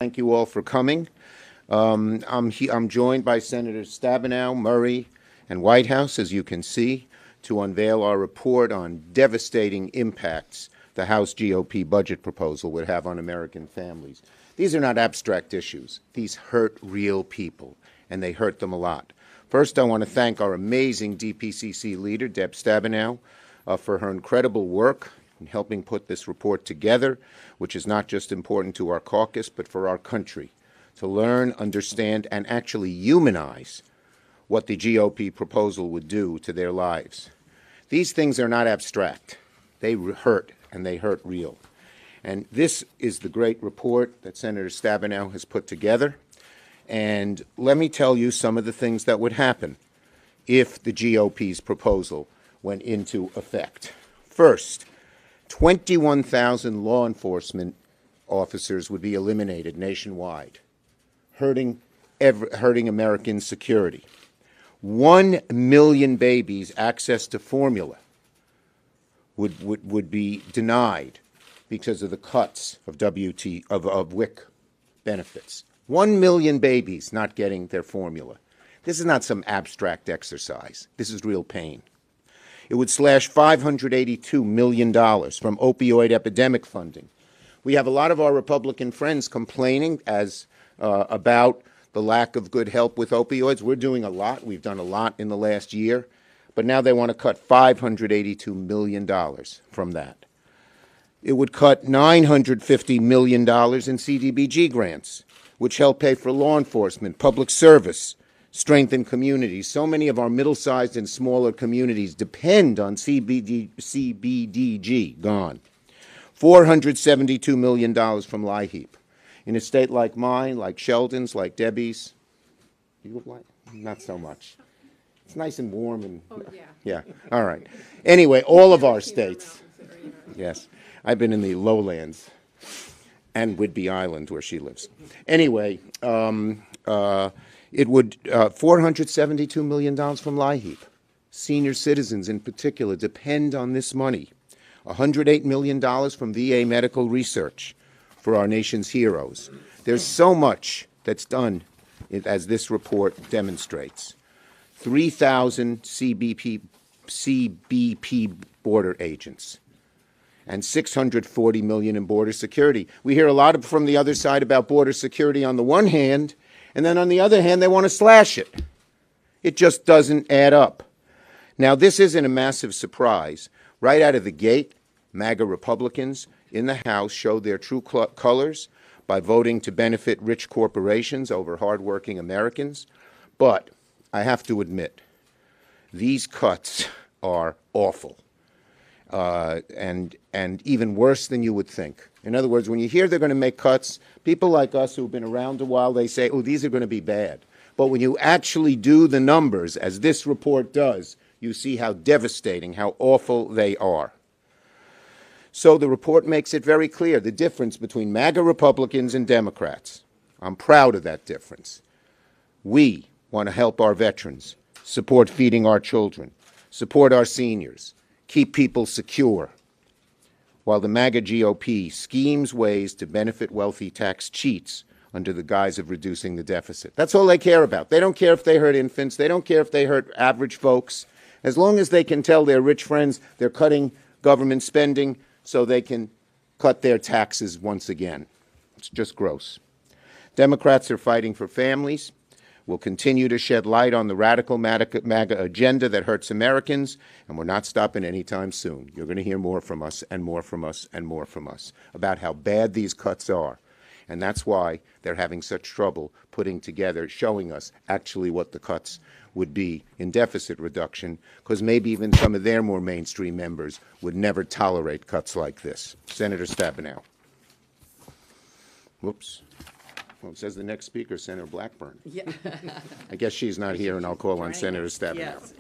Thank you all for coming. I'm joined by Senators Stabenow, Murray, and Whitehouse, as you can see, to unveil our report on devastating impacts the House GOP budget proposal would have on American families. These are not abstract issues. These hurt real people, and they hurt them a lot. First, I want to thank our amazing DPCC leader, Deb Stabenow, for her incredible work in helping put this report together, which is not just important to our caucus, but for our country, to learn, understand, and actually humanize what the GOP proposal would do to their lives. These things are not abstract. They hurt, and they hurt real. And this is the great report that Senator Stabenow has put together. And let me tell you some of the things that would happen if the GOP's proposal went into effect. First, 21,000 law enforcement officers would be eliminated nationwide, hurting American security. 1 million babies access to formula would be denied because of the cuts of WIC benefits. 1 million babies not getting their formula. This is not some abstract exercise. This is real pain. It would slash $582 million from opioid epidemic funding. We have a lot of our Republican friends complaining about the lack of good help with opioids. We're doing a lot. We've done a lot in the last year. But now they want to cut $582 million from that. It would cut $950 million in CDBG grants, which help pay for law enforcement, public service, strengthen communities. So many of our middle-sized and smaller communities depend on CBDG, gone. $472 million from LIHEAP. In a state like mine, like Sheldon's, like Debbie's, you like? Not so much. It's nice and warm and yeah. All right. Anyway, all of our states. Yes, I've been in the lowlands and Whidbey Island where she lives. Anyway, it would $472 million from LIHEAP. Senior citizens in particular depend on this money. $108 million from VA medical research for our nation's heroes. There's so much that's done, as this report demonstrates. 3,000 CBP border agents and $640 million in border security. We hear a lot from the other side about border security on the one hand, and then on the other hand, they want to slash it. It just doesn't add up. Now, this isn't a massive surprise. Right out of the gate, MAGA Republicans in the House showed their true colors by voting to benefit rich corporations over hardworking Americans. But I have to admit, these cuts are awful and even worse than you would think. In other words, when you hear they're going to make cuts, people like us who've been around a while, they say, oh, these are going to be bad. But when you actually do the numbers, as this report does, you see how devastating, how awful they are. So the report makes it very clear, the difference between MAGA Republicans and Democrats. I'm proud of that difference. We want to help our veterans, support feeding our children, support our seniors, keep people secure, while the MAGA GOP schemes ways to benefit wealthy tax cheats under the guise of reducing the deficit. That's all they care about. They don't care if they hurt infants. They don't care if they hurt average folks. As long as they can tell their rich friends they're cutting government spending so they can cut their taxes once again. It's just gross. Democrats are fighting for families. We'll continue to shed light on the radical MAGA agenda that hurts Americans, and we're not stopping anytime soon. You're going to hear more from us and more from us and more from us about how bad these cuts are. And that's why they're having such trouble putting together, showing us actually what the cuts would be in deficit reduction, because maybe even some of their more mainstream members would never tolerate cuts like this. Senator Stabenow. Whoops. Well, it says the next speaker, Senator Blackburn. Yeah. I guess she's not here, and I'll call on Senator Stabenow. Yes.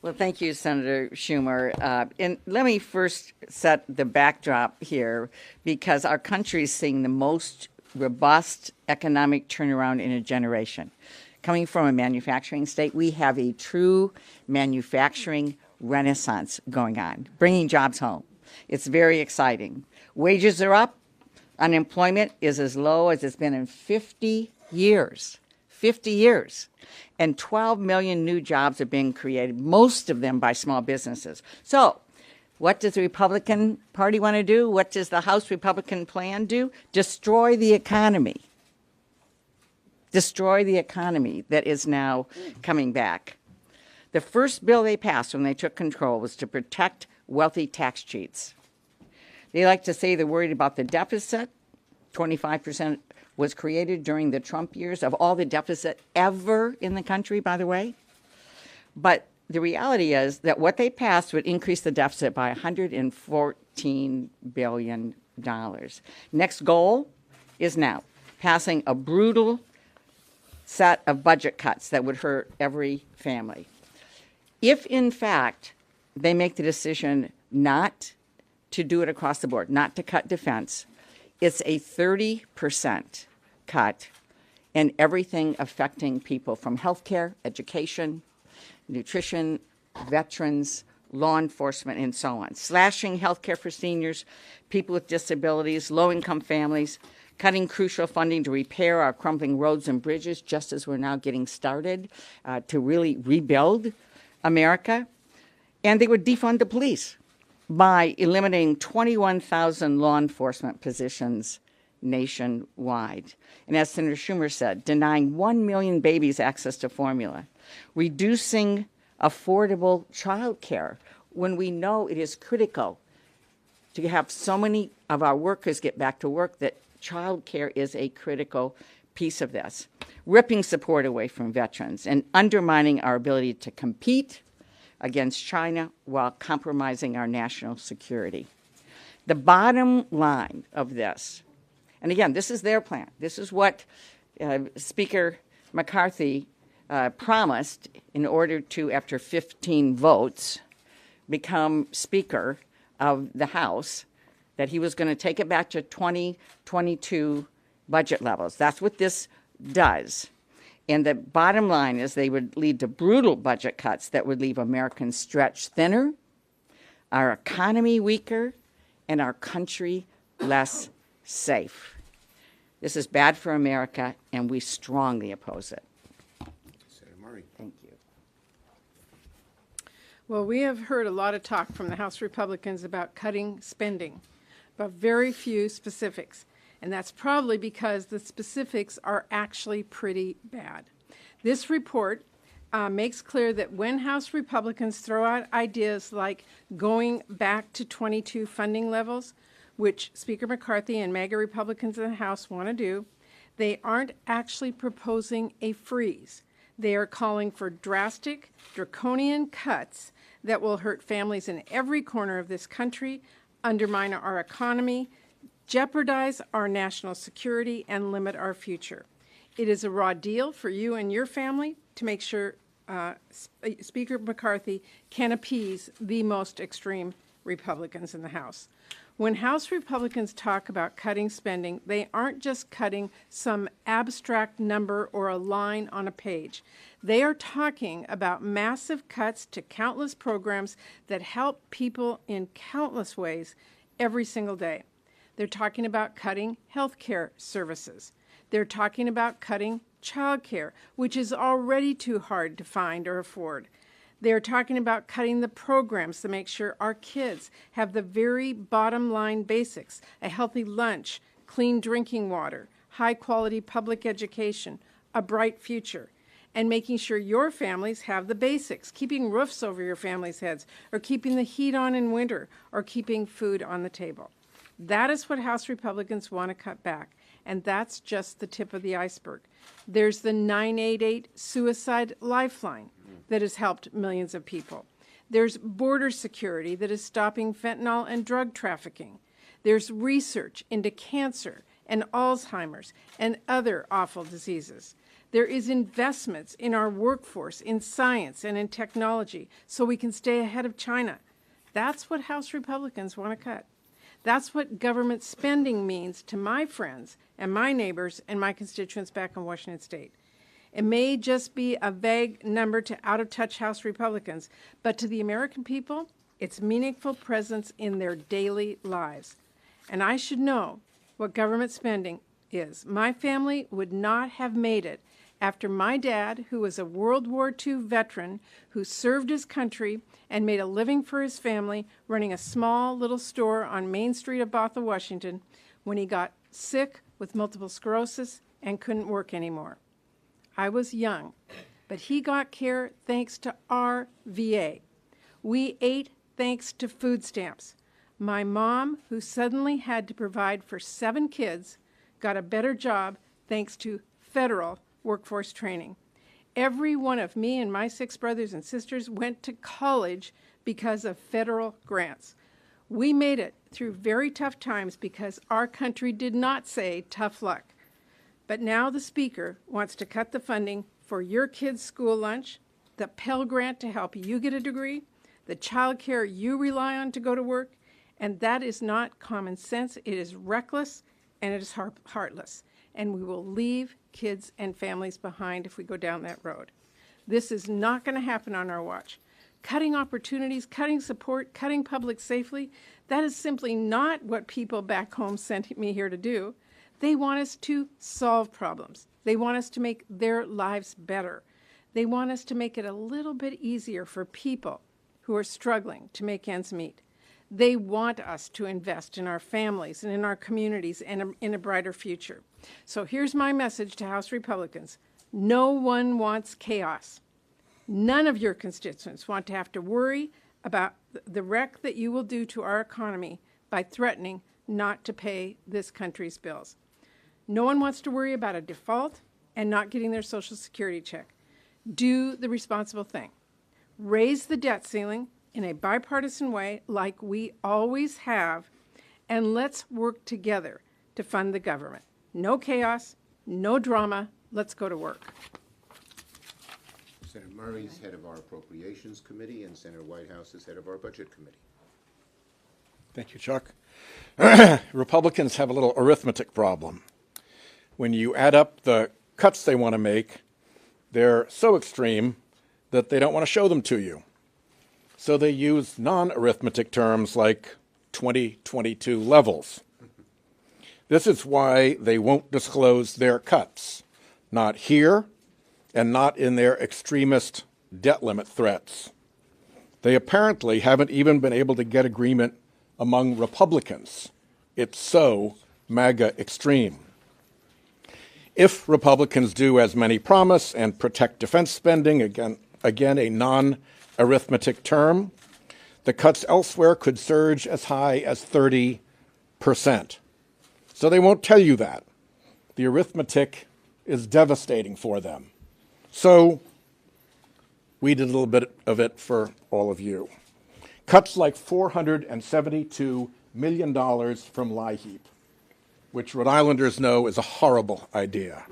Well, thank you, Senator Schumer. And let me first set the backdrop here, because our country is seeing the most robust economic turnaround in a generation. Coming from a manufacturing state, we have a true manufacturing renaissance going on, bringing jobs home. It's very exciting. Wages are up. Unemployment is as low as it's been in 50 years. 50 years. And 12 million new jobs are being created, most of them by small businesses. So, what does the Republican Party want to do? What does the House Republican plan do? Destroy the economy. Destroy the economy that is now coming back. The first bill they passed when they took control was to protect wealthy tax cheats. They like to say they're worried about the deficit. 25% was created during the Trump years of all the deficit ever in the country, by the way. But the reality is that what they passed would increase the deficit by $114 billion. Next goal is now passing a brutal set of budget cuts that would hurt every family. If, in fact, they make the decision not to do it across the board, not to cut defense, it's a 30% cut in everything affecting people from healthcare, education, nutrition, veterans, law enforcement, and so on. Slashing healthcare for seniors, people with disabilities, low-income families, cutting crucial funding to repair our crumbling roads and bridges, just as we're now getting started to really rebuild America. And they would defund the police by eliminating 21,000 law enforcement positions nationwide. And as Senator Schumer said, denying 1 million babies access to formula, reducing affordable child care when we know it is critical to have so many of our workers get back to work that child care is a critical piece of this, ripping support away from veterans and undermining our ability to compete against China while compromising our national security. The bottom line of this, and again, this is their plan. This is what Speaker McCarthy promised in order to, after 15 votes, become Speaker of the House, that he was going to take it back to 2022 budget levels. That's what this does. And the bottom line is they would lead to brutal budget cuts that would leave Americans stretched thinner, our economy weaker, and our country less safe. This is bad for America, and we strongly oppose it. Senator Murray. Thank you. Well, we have heard a lot of talk from the House Republicans about cutting spending, but very few specifics. And that's probably because the specifics are actually pretty bad. This report makes clear that when House Republicans throw out ideas like going back to 22 funding levels, which Speaker McCarthy and MAGA Republicans in the House want to do, they aren't actually proposing a freeze. They are calling for drastic, draconian cuts that will hurt families in every corner of this country, undermine our economy, jeopardize our national security, and limit our future. It is a raw deal for you and your family to make sure Speaker McCarthy can appease the most extreme Republicans in the House. When House Republicans talk about cutting spending, they aren't just cutting some abstract number or a line on a page. They are talking about massive cuts to countless programs that help people in countless ways every single day. They're talking about cutting health care services. They're talking about cutting child care, which is already too hard to find or afford. They're talking about cutting the programs to make sure our kids have the very bottom line basics, a healthy lunch, clean drinking water, high quality public education, a bright future, and making sure your families have the basics, keeping roofs over your families' heads, or keeping the heat on in winter, or keeping food on the table. That is what House Republicans want to cut back, and that's just the tip of the iceberg. There's the 988 suicide lifeline that has helped millions of people. There's border security that is stopping fentanyl and drug trafficking. There's research into cancer and Alzheimer's and other awful diseases. There is investments in our workforce, in science and in technology, so we can stay ahead of China. That's what House Republicans want to cut. That's what government spending means to my friends and my neighbors and my constituents back in Washington State. It may just be a vague number to out-of-touch House Republicans, but to the American people, it's meaningful presence in their daily lives. And I should know what government spending is. My family would not have made it after my dad, who was a World War II veteran, who served his country and made a living for his family, running a small little store on Main Street of Bothell, Washington, when he got sick with multiple sclerosis and couldn't work anymore. I was young, but he got care thanks to our VA. We ate thanks to food stamps. My mom, who suddenly had to provide for 7 kids, got a better job thanks to federal workforce training. Every one of me and my 6 brothers and sisters went to college because of federal grants. We made it through very tough times because our country did not say tough luck. But now the Speaker wants to cut the funding for your kids' school lunch, the Pell Grant to help you get a degree, the child care you rely on to go to work, and that is not common sense. It is reckless and it is heartless. And we will leave kids and families behind if we go down that road. This is not going to happen on our watch. Cutting opportunities, cutting support, cutting public safety, that is simply not what people back home sent me here to do. They want us to solve problems. They want us to make their lives better. They want us to make it a little bit easier for people who are struggling to make ends meet. They want us to invest in our families and in our communities and in a brighter future. So here's my message to House Republicans. No one wants chaos. None of your constituents want to have to worry about the wreck that you will do to our economy by threatening not to pay this country's bills. No one wants to worry about a default and not getting their Social Security check. Do the responsible thing. Raise the debt ceiling in a bipartisan way like we always have, and let's work together to fund the government. No chaos, no drama. Let's go to work. Senator Murray's head of our Appropriations Committee, and Senator Whitehouse is head of our Budget Committee. Thank you, Chuck. Republicans have a little arithmetic problem. When you add up the cuts they want to make, they're so extreme that they don't want to show them to you. So they use non-arithmetic terms like 2022 levels. This is why they won't disclose their cuts, not here and not in their extremist debt limit threats. They apparently haven't even been able to get agreement among Republicans. It's so MAGA extreme. If Republicans do as many promise and protect defense spending, again a non-arithmetic term, the cuts elsewhere could surge as high as 30%. So they won't tell you that. The arithmetic is devastating for them. So we did a little bit of it for all of you. Cuts like $472 million from LIHEAP, which Rhode Islanders know is a horrible idea.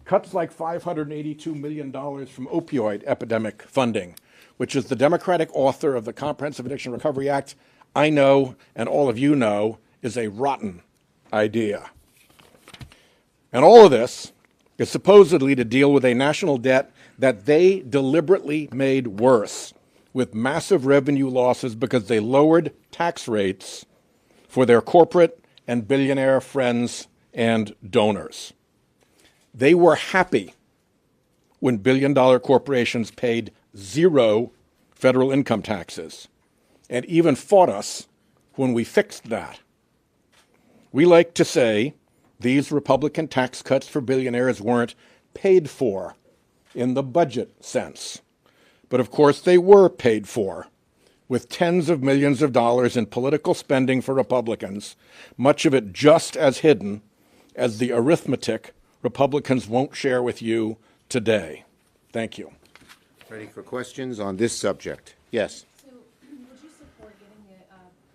Cuts like $582 million from opioid epidemic funding, which is the Democratic author of the Comprehensive Addiction Recovery Act, I know, and all of you know, is a rotten idea. And all of this is supposedly to deal with a national debt that they deliberately made worse with massive revenue losses because they lowered tax rates for their corporate and billionaire friends and donors. They were happy when billion-dollar corporations paid 0 federal income taxes and even fought us when we fixed that. We like to say these Republican tax cuts for billionaires weren't paid for in the budget sense. But of course they were paid for, with tens of millions of dollars in political spending for Republicans, much of it just as hidden as the arithmetic Republicans won't share with you today. Thank you. Ready for questions on this subject? Yes. So, would you support giving the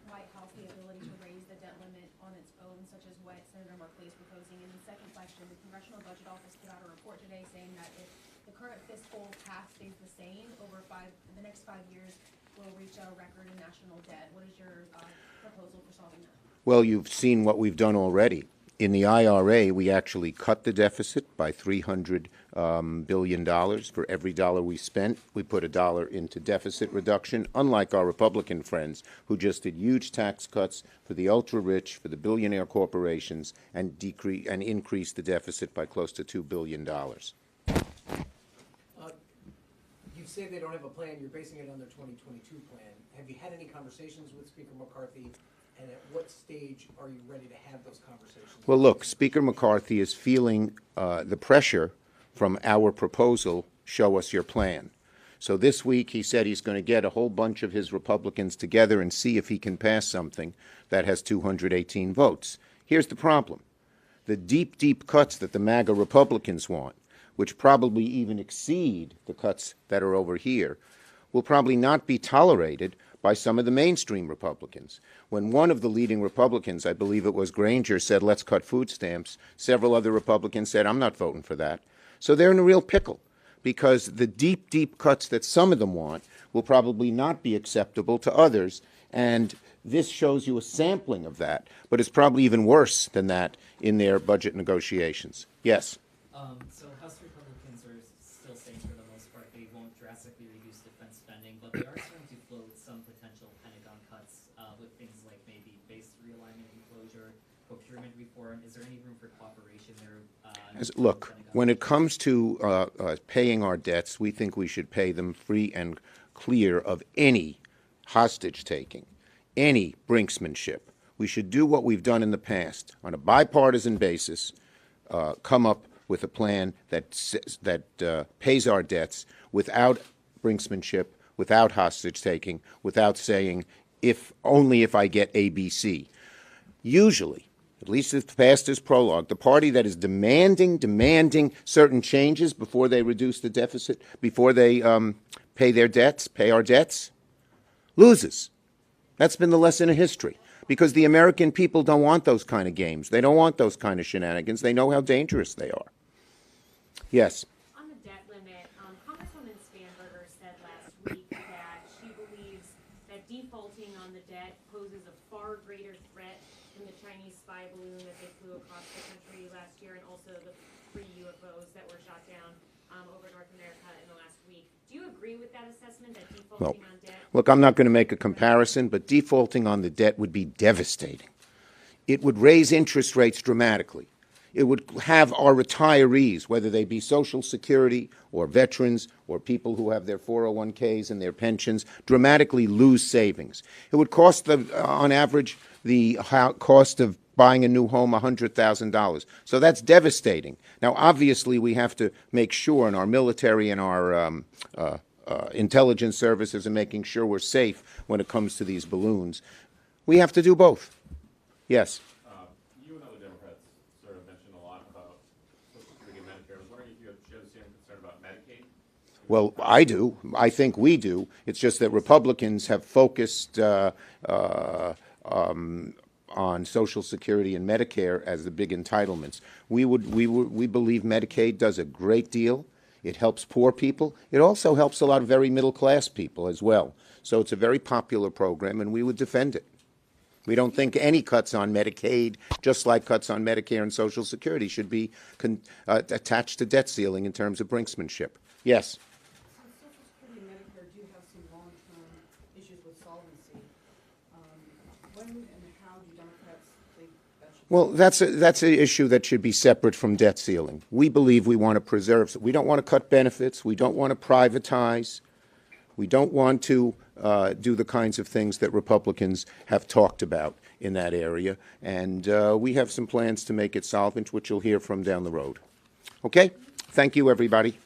White House the ability to raise the debt limit on its own, such as what Senator Markley is proposing? And the second question, the Congressional Budget Office put out a report today saying that if the current fiscal path stays the same over the next 5 years, we'll reach a record in national debt. What is your proposal for solving that? Well, you've seen what we've done already. In the IRA, we actually cut the deficit by $300 billion. For every dollar we spent, we put a dollar into deficit reduction, unlike our Republican friends who just did huge tax cuts for the ultra-rich, for the billionaire corporations, and increased the deficit by close to $2 billion. You say they don't have a plan, you're basing it on their 2022 plan. Have you had any conversations with Speaker McCarthy? And at what stage are you ready to have those conversations? Well, look, Speaker McCarthy is feeling the pressure from our proposal, show us your plan. So this week he said he's going to get a whole bunch of his Republicans together and see if he can pass something that has 218 votes. Here's the problem. The deep, deep cuts that the MAGA Republicans want, which probably even exceed the cuts that are over here, will probably not be tolerated by some of the mainstream Republicans. When one of the leading Republicans, I believe it was Granger, said, let's cut food stamps, several other Republicans said, I'm not voting for that. So they're in a real pickle because the deep, deep cuts that some of them want will probably not be acceptable to others. And this shows you a sampling of that, but it's probably even worse than that in their budget negotiations. Yes? So House Republicans are still saying for the most part they won't drastically reduce defense spending, but they are starting to float some potential Pentagon cuts with things like maybe base realignment and closure, procurement reform. Is there any room for cooperation there? Look, when it comes to paying our debts, we think we should pay them free and clear of any hostage taking, any brinksmanship. We should do what we've done in the past on a bipartisan basis, come up with a plan that pays our debts without brinksmanship, without hostage taking, without saying only if I get ABC. Usually, at least as past as prologue, the party that is demanding certain changes before they reduce the deficit, before they pay our debts, loses. That's been the lesson of history. Because the American people don't want those kind of games. They don't want those kind of shenanigans. They know how dangerous they are. Yes. On the debt limit, Congresswoman Spanberger said last week that she believes that defaulting on the debt poses a far greater threat than the Chinese spy balloon that they flew across the country last year and also the 3 UFOs that were shot down over North America in the last week. Do you agree with that assessment, that defaulting on debt? Look, I'm not going to make a comparison, but defaulting on the debt would be devastating. It would raise interest rates dramatically. It would have our retirees, whether they be Social Security or veterans or people who have their 401ks and their pensions, dramatically lose savings. It would cost them, on average, the cost of buying a new home $100,000. So that's devastating. Now, obviously, we have to make sure, and our military and our intelligence services are making sure we're safe when it comes to these balloons. We have to do both. Yes? You and other Democrats sort of mentioned a lot about Social Security and Medicare. I was wondering if you share the same concern about Medicaid? Well, I do. I think we do. It's just that Republicans have focused on Social Security and Medicare as the big entitlements. We believe Medicaid does a great deal. It helps poor people. It also helps a lot of very middle-class people as well. So it's a very popular program, and we would defend it. We don't think any cuts on Medicaid, just like cuts on Medicare and Social Security, should be attached to debt ceiling in terms of brinksmanship. Yes? Social Security and Medicare do have some long-term issues with solvency. When and how do Democrats think that should be? Well, that's an issue that should be separate from debt ceiling. We believe we want to preserve. We don't want to cut benefits. We don't want to privatize. We don't want to do the kinds of things that Republicans have talked about in that area. And we have some plans to make it solvent, which you'll hear from down the road. Okay? Thank you, everybody.